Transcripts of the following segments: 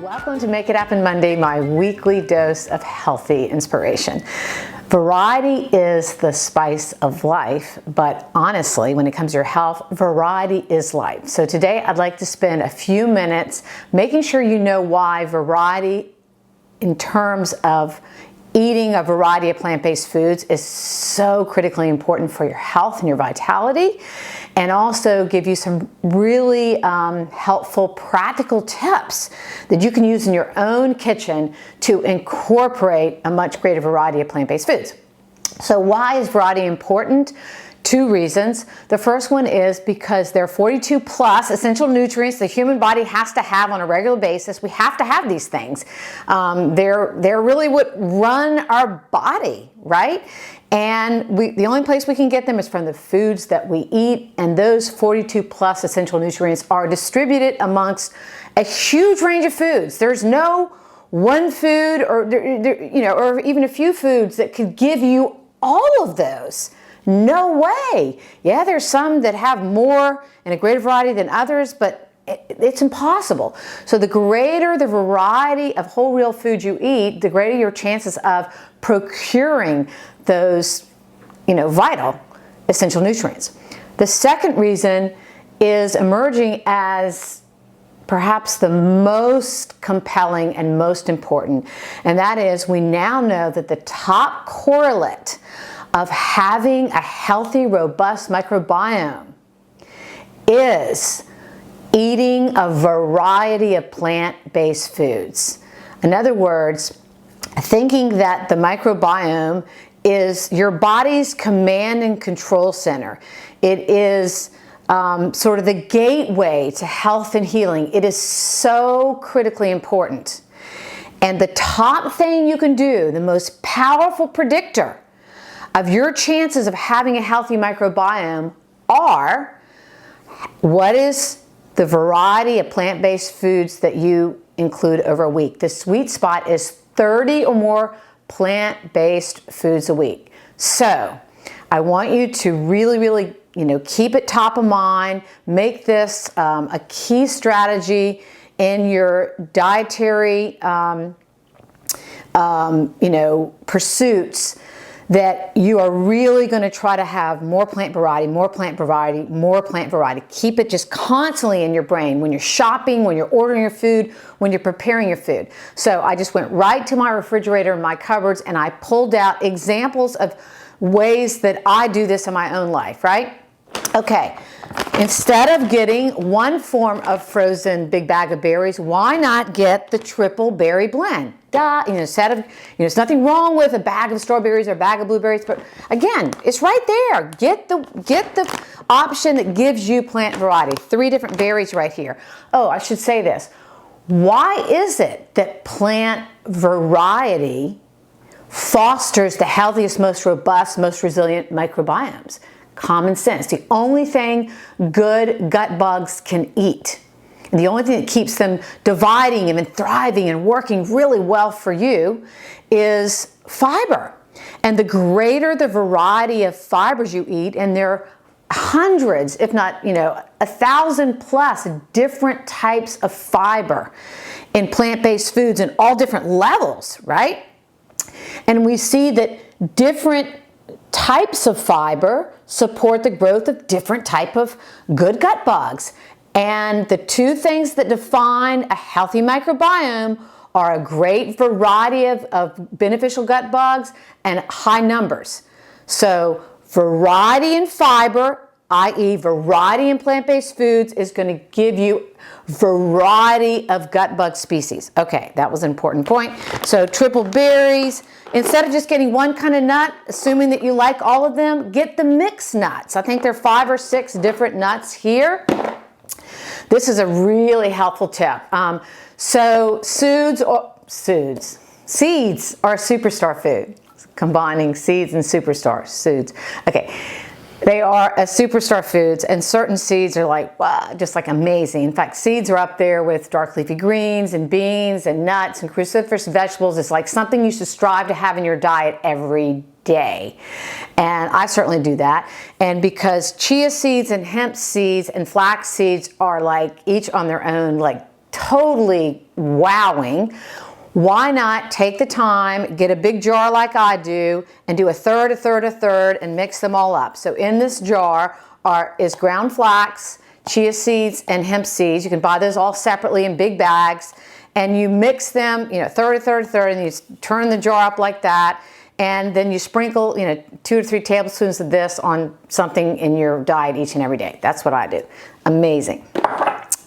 Welcome to Make It Happen Monday, my weekly dose of healthy inspiration. Variety is the spice of life, but honestly, when it comes to your health, variety is life. So today I'd like to spend a few minutes making sure you know why variety in terms of eating a variety of plant-based foods is so critically important for your health and your vitality, and also give you some really helpful practical tips that you can use in your own kitchen to incorporate a much greater variety of plant-based foods. So why is variety important? Two reasons. The first one is because there are 42 plus essential nutrients the human body has to have on a regular basis. We have to have these things. They're really what run our body, right? And the only place we can get them is from the foods that we eat, and those 42 plus essential nutrients are distributed amongst a huge range of foods. There's no one food or even a few foods that could give you all of those. No way. Yeah, there's some that have more and a greater variety than others, but it's impossible. So the greater the variety of whole real food you eat, the greater your chances of procuring those, vital essential nutrients. The second reason is emerging as perhaps the most compelling and most important, and that is we now know that the top correlate of having a healthy, robust microbiome is eating a variety of plant-based foods. In other words, thinking that the microbiome is your body's command and control center. It is sort of the gateway to health and healing. It is so critically important. And the top thing you can do, the most powerful predictor of your chances of having a healthy microbiome are what is the variety of plant-based foods that you include over a week. The sweet spot is 30 or more plant-based foods a week. So I want you to really, keep it top of mind, make this a key strategy in your dietary, pursuits, that you are really going to try to have more plant variety, more plant variety, more plant variety. Keep it just constantly in your brain when you're shopping, when you're ordering your food, when you're preparing your food. So I just went right to my refrigerator and my cupboards and I pulled out examples of ways that I do this in my own life, right? Okay, instead of getting one form of frozen big bag of berries, why not get the triple berry blend? Instead of, there's nothing wrong with a bag of strawberries or a bag of blueberries, but again, it's right there. Get the option that gives you plant variety. 3 different berries right here. Oh, I should say this. Why is it that plant variety fosters the healthiest, most robust, most resilient microbiomes? Common sense. The only thing good gut bugs can eat, and the only thing that keeps them dividing and thriving and working really well for you, is fiber. And the greater the variety of fibers you eat, and there are hundreds, if not 1,000 plus different types of fiber in plant-based foods in all different levels, right? And we see that different types of fiber support the growth of different type of good gut bugs. And the 2 things that define a healthy microbiome are a great variety of beneficial gut bugs and high numbers. So variety in fiber, i.e. variety in plant-based foods, is going to give you variety of gut bug species. Okay, that was an important point. So triple berries, instead of just getting one kind of nut, assuming that you like all of them, get the mixed nuts. I think there are 5 or 6 different nuts here. This is a really helpful tip. So seeds are a superstar food. Combining seeds and superstars, seeds. Okay. They are a superstar foods, and certain seeds are like, wow, just like amazing. In fact, seeds are up there with dark leafy greens and beans and nuts and cruciferous vegetables. It's like something you should strive to have in your diet every day. And I certainly do that. And because chia seeds and hemp seeds and flax seeds are like each on their own like totally wowing. Why not take the time, get a big jar like I do, and do a third, a third, a third, and mix them all up. So in this jar is ground flax, chia seeds, and hemp seeds. You can buy those all separately in big bags, and you mix them, third, a third, a third, and you turn the jar up like that, and then you sprinkle, 2 to 3 tablespoons of this on something in your diet each and every day. That's what I do. Amazing.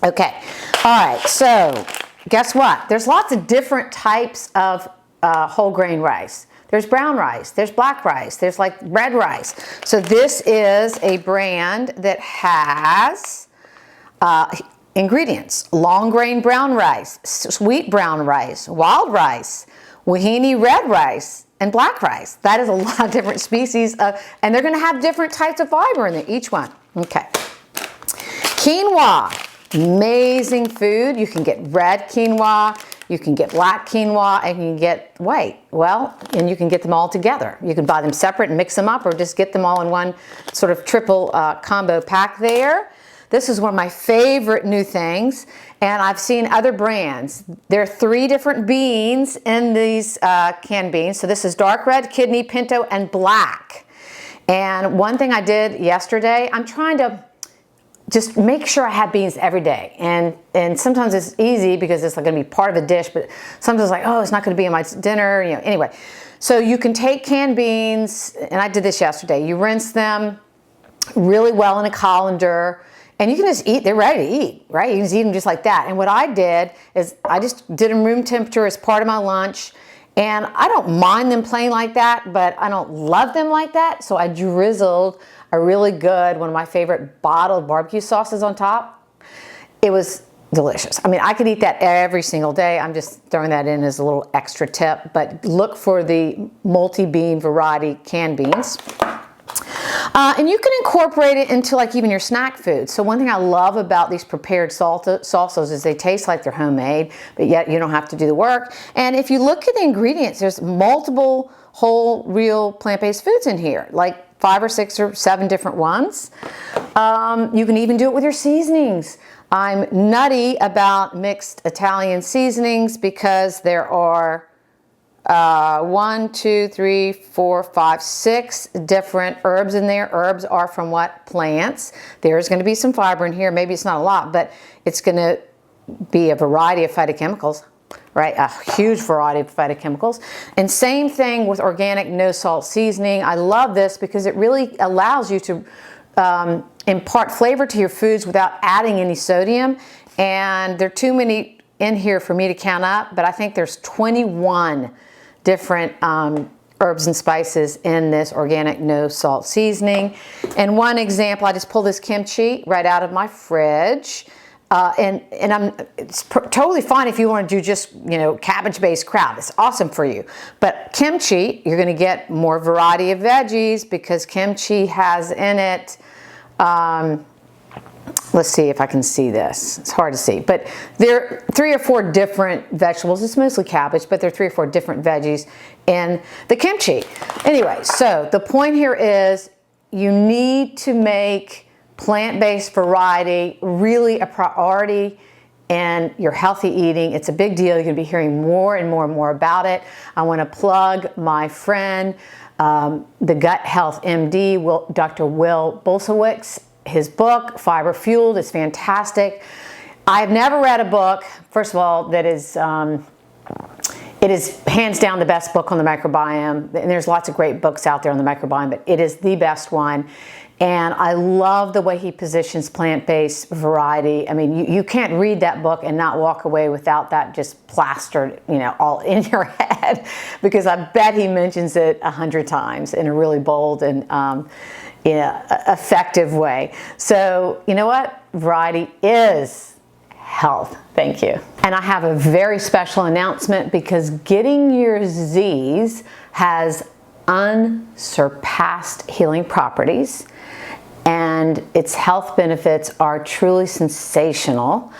Okay, all right, so guess what? There's lots of different types of whole grain rice. There's brown rice, there's black rice, there's like red rice. So this is a brand that has ingredients: long grain brown rice, sweet brown rice, wild rice, wahini red rice, and black rice. That is a lot of different species and they're gonna have different types of fiber in each one. Okay. Quinoa, amazing food. You can get red quinoa, you can get black quinoa, and you can get white. Well, and you can get them all together. You can buy them separate and mix them up, or just get them all in one sort of triple combo pack there. This is one of my favorite new things, and I've seen other brands. There are 3 different beans in these canned beans. So this is dark red, kidney, pinto, and black. And one thing I did yesterday, I'm trying to just make sure I have beans every day. And sometimes it's easy because it's going to be part of a dish, but sometimes it's like, oh, it's not going to be in my dinner, anyway. So you can take canned beans, and I did this yesterday. You rinse them really well in a colander, and you can just eat. They're ready to eat, right? You can just eat them just like that. And what I did is I just did them room temperature as part of my lunch. And I don't mind them plain like that, but I don't love them like that. So I drizzled a really good, one of my favorite bottled barbecue sauces on top. It was delicious. I mean, I could eat that every single day. I'm just throwing that in as a little extra tip, but look for the multi-bean variety canned beans. And you can incorporate it into like even your snack food. So one thing I love about these prepared salsas is they taste like they're homemade, but yet you don't have to do the work. And if you look at the ingredients, there's multiple whole, real plant-based foods in here, like 5 or 6 or 7 different ones. You can even do it with your seasonings. I'm nutty about mixed Italian seasonings because there are 1, 2, 3, 4, 5, 6 different herbs in there. Herbs are from what? Plants. There's going to be some fiber in here. Maybe it's not a lot, but it's going to be a variety of phytochemicals, right? A huge variety of phytochemicals. And same thing with organic no salt seasoning. I love this because it really allows you to impart flavor to your foods without adding any sodium. And there are too many in here for me to count up, but I think there's 21 different herbs and spices in this organic no salt seasoning. And one example, I just pulled this kimchi right out of my fridge. It's totally fine if you want to do just, cabbage-based crab. It's awesome for you. But kimchi, you're going to get more variety of veggies because kimchi has in it, let's see if I can see this. It's hard to see, but there are 3 or 4 different vegetables. It's mostly cabbage, but there are 3 or 4 different veggies in the kimchi. Anyway, so the point here is you need to make plant-based variety really a priority in your healthy eating. It's a big deal. You're going to be hearing more and more and more about it. I want to plug my friend, the Gut Health MD, Dr. Will Bulsiewicz. His book, Fiber Fueled, is fantastic. I have never read a book, first of all, that is, it is hands down the best book on the microbiome. And there's lots of great books out there on the microbiome, but it is the best one. And I love the way he positions plant-based variety. I mean, you can't read that book and not walk away without that just plastered, all in your head, because I bet he mentions it 100 times in a really bold and effective way. So, you know what? Variety is health. Thank you. And I have a very special announcement because Getting Your Z's has unsurpassed healing properties, and its health benefits are truly sensational.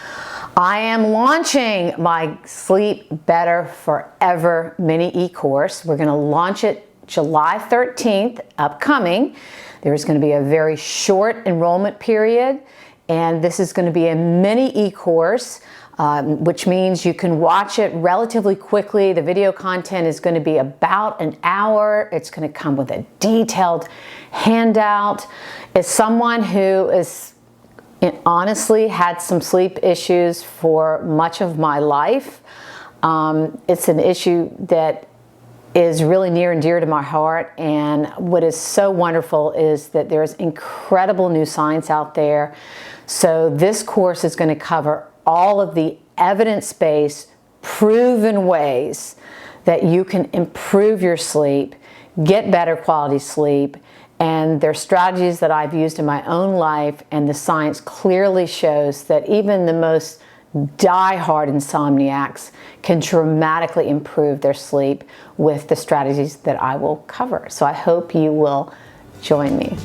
I am launching my Sleep Better Forever mini e-course. We're going to launch it July 13th, upcoming. There's going to be a very short enrollment period, and this is going to be a mini e-course. which means you can watch it relatively quickly. The video content is going to be about an hour. It's going to come with a detailed handout. As someone who is honestly had some sleep issues for much of my life, it's an issue that is really near and dear to my heart. And what is so wonderful is that there's incredible new science out there. So this course is going to cover all of the evidence-based, proven ways that you can improve your sleep, get better quality sleep, and they're strategies that I've used in my own life, and the science clearly shows that even the most die-hard insomniacs can dramatically improve their sleep with the strategies that I will cover. So I hope you will join me.